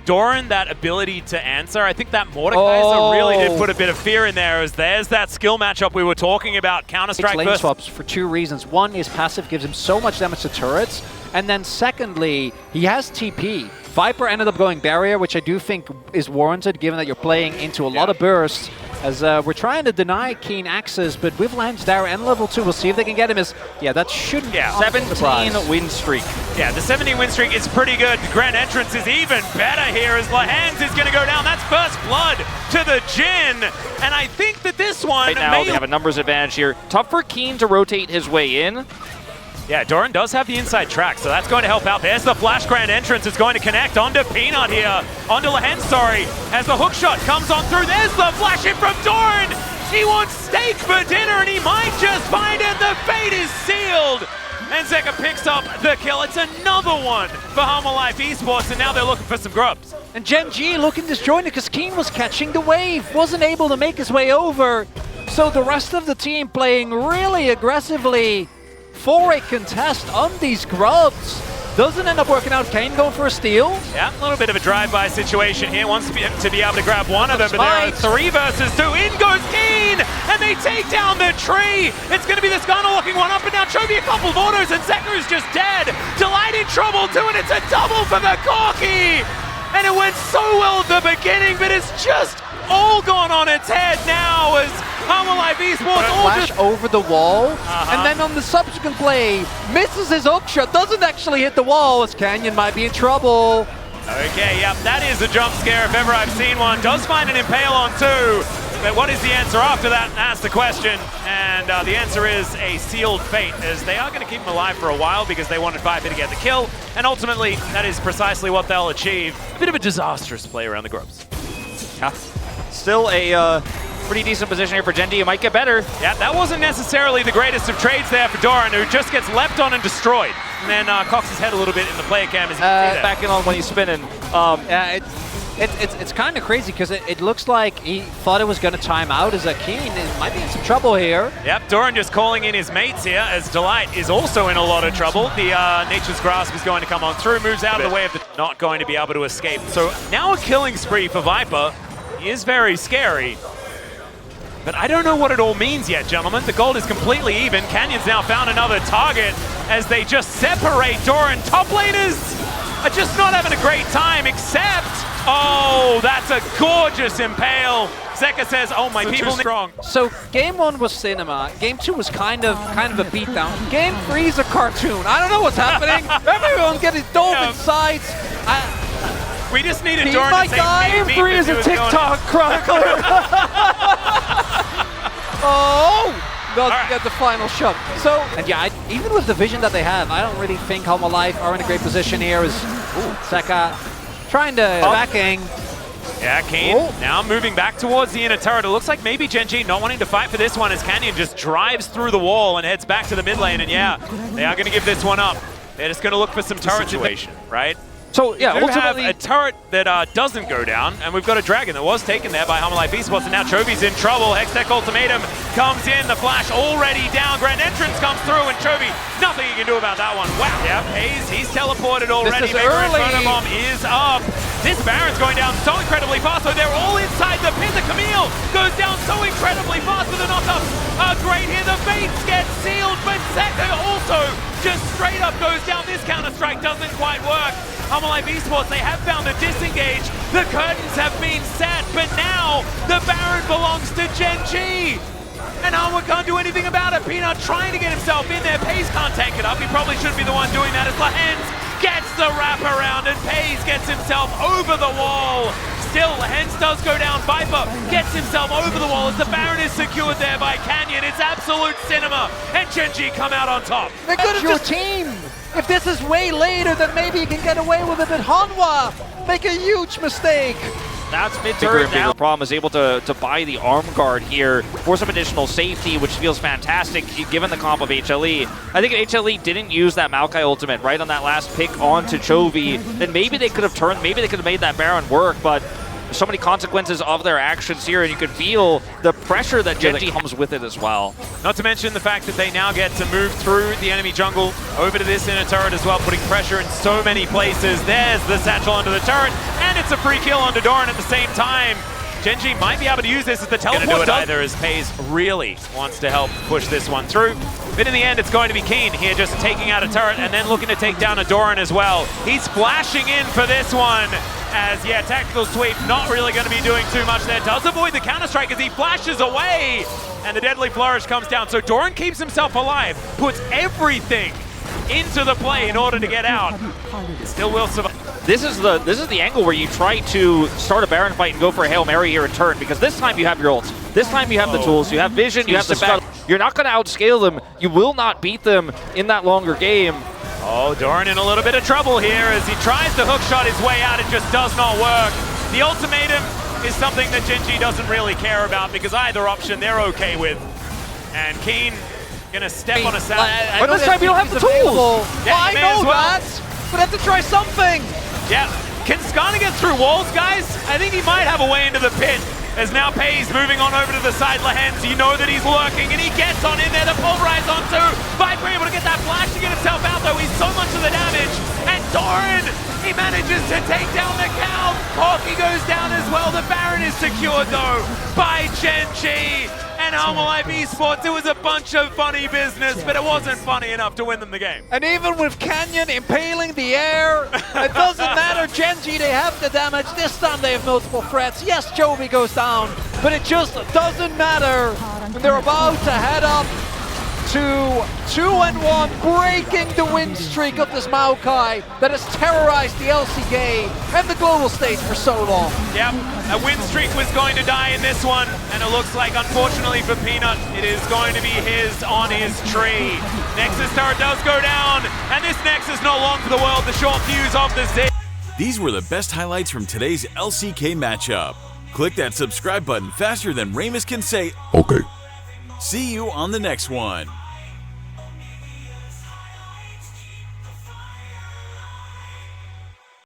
Doran that ability to answer. I think that Mordekaiser really did put a bit of fear in there, as there's that skill matchup we were talking about. Counter-Strike lane versus... swaps for two reasons. One, his passive gives him so much damage to turrets, and then secondly, he has TP. Viper ended up going barrier, which I do think is warranted given that you're playing into a lot of bursts. As we're trying to deny Keen access, but with Lansdowne and level 2, we'll see if they can get him. That shouldn't be 17 win streak. Yeah, the 17 win streak is pretty good. Grand Entrance is even better here as Lahans is going to go down. That's first blood to the Jin. And I think that this one right now they have a numbers advantage here. Tough for Keen to rotate his way in. Yeah, Doran does have the inside track, so that's going to help out. There's the flash Grand Entrance. It's going to connect onto Peanut here. Onto Lahens, sorry. As the hook shot comes on through. There's the flash in from Doran. He wants steak for dinner, and he might just find it. The fate is sealed. And Zeka picks up the kill. It's another one for Hanwha Esports, and now they're looking for some grubs. And Gen.G looking disjointed because Keen was catching the wave. Wasn't able to make his way over. So the rest of the team playing really aggressively for a contest on these grubs. Doesn't end up working out. Kane going for a steal. Yeah, a little bit of a drive-by situation here. Wants to be able to grab one of them, but there are 3 versus 2. In goes Keen, and they take down the tree. It's going to be the Skarner locking one up and down. Chovy a couple of autos, and Zeka is just dead. Delight in trouble too, and it's a double for the Corky. And it went so well at the beginning, but it's just all gone on its head now as Hanwha Esports flash over the wall, and then on the subsequent play, misses his hook shot, doesn't actually hit the wall as Canyon might be in trouble. Okay, yep, that is a jump scare if ever I've seen one. Does find an impale on 2, but what is the answer after that? That's the question, and the answer is a sealed fate, as they are going to keep him alive for a while because they wanted Viper to get the kill, and ultimately that is precisely what they'll achieve. A bit of a disastrous play around the Grubs. Yeah. Still a pretty decent position here for Gen.G. It might get better. Yeah, that wasn't necessarily the greatest of trades there for Doran, who just gets leapt on and destroyed. And then cocks his head a little bit in the player cam as he backing on when he's spinning. It's kind of crazy because it looks like he thought it was going to time out as a Keen. It might be in some trouble here. Yep, Doran just calling in his mates here as Delight is also in a lot of trouble. The Nature's Grasp is going to come on through, moves out of the way of the not going to be able to escape. So now a killing spree for Viper is very scary. But I don't know what it all means yet, gentlemen. The gold is completely even. Canyon's now found another target as they just separate Doran. Top laners are just not having a great time, except, oh, that's a gorgeous impale. Zeka says, oh, my people strong. So game 1 was cinema. Game 2 was kind of a beatdown. Game 3 is a cartoon. I don't know what's happening. Everyone's getting dove in sights. We just needed Doran to say Game 3 is a TikTok chronicler. Doesn't get the final shot. So, and yeah, even with the vision that they have, I don't really think Hanwha are in a great position here. As Zeka trying to backing. Yeah, Kane now moving back towards the inner turret. It looks like maybe Gen.G not wanting to fight for this one as Canyon just drives through the wall and heads back to the mid lane. And yeah, they are going to give this one up. They're just going to look for some turret situation, right? So yeah, ultimately have a turret that doesn't go down, and we've got a dragon that was taken there by Hanwha Esports, and now Chovy's in trouble. Hextech ultimatum comes in, the flash already down, Grand Entrance comes through, and Chovy, nothing he can do about that one. Wow, yeah, Hayes, he's teleported already. This is early. Bomb is up. This Baron's going down so incredibly fast, so they're all inside the pin. The Camille goes down so incredibly fast with the knock-up. Great here, the baits get sealed, but Zeka also just straight up goes down. This counter-strike doesn't quite work. Hanwha Esports, they have found a disengage. The curtains have been set, but now the Baron belongs to Gen.G. And Hanwha can't do anything about it. Peanut trying to get himself in there. Pays can't tank it up. He probably shouldn't be the one doing that as Lahens gets the wraparound and Pays gets himself over the wall. Still, Lahens does go down. Viper gets himself over the wall as the Baron is secured there by Canyon. It's absolute cinema. And Gen.G come out on top. They're good at your team. If this is way later, then maybe you can get away with it. But Hanwha make a huge mistake. That's mid-turret now. The problem is able to buy the arm guard here for some additional safety, which feels fantastic given the comp of HLE. I think if HLE didn't use that Maokai ultimate right on that last pick onto Chovy, then maybe they could have turned, maybe they could have made that Baron work, but so many consequences of their actions here, and you can feel the pressure that Gen.G comes with it as well. Not to mention the fact that they now get to move through the enemy jungle over to this inner turret as well, putting pressure in so many places. There's the satchel under the turret, and it's a free kill onto Doran at the same time. Gen.G might be able to use this as the teleport do it either, as FaZe really wants to help push this one through. But in the end, it's going to be Keen here just taking out a turret and then looking to take down a Doran as well. He's flashing in for this one as, yeah, tactical sweep not really going to be doing too much there. Does avoid the counter-strike as he flashes away. And the deadly flourish comes down. So Doran keeps himself alive, puts everything into the play in order to get out. Still will survive. This is the angle where you try to start a Baron fight and go for a Hail Mary here in turn, because this time you have your ults. This time you have the tools, you have vision, you have the back. You're not going to outscale them. You will not beat them in that longer game. Oh, Doran in a little bit of trouble here as he tries to hookshot his way out. It just does not work. The ultimatum is something that Gen.G doesn't really care about because either option they're okay with. And Keen gonna step on a side. But this time you don't have the tools. Yeah, I know that, but I have to try something. Yeah, can Skana get through walls, guys? I think he might have a way into the pit. As now PIA's moving on over to the side, Lehens, you know that he's lurking, and he gets on in there, the pulverize onto. Viper able to get that flash to get himself out, though. He's so much of the damage. And Doran, he manages to take down the cow. Corky goes down as well. The Baron is secured, though, by Gen.G. And Hanwha Esports. It was a bunch of funny business, but it wasn't funny enough to win them the game. And even with Canyon impaling the air, it doesn't matter. Gen.G, they have the damage. This time they have multiple threats. Yes, Jovi goes down, but it just doesn't matter. And they're about to head up to 2-1, breaking the win streak of this Maokai that has terrorized the LCK and the global stage for so long. Yep, a win streak was going to die in this one, and it looks like, unfortunately for Peanut, it is going to be his on his tree. Nexus turret does go down, and this Nexus no longer for the world, the short fuse of the Zeka. These were the best highlights from today's LCK matchup. Click that subscribe button faster than Ramus can say, okay. See you on the next one.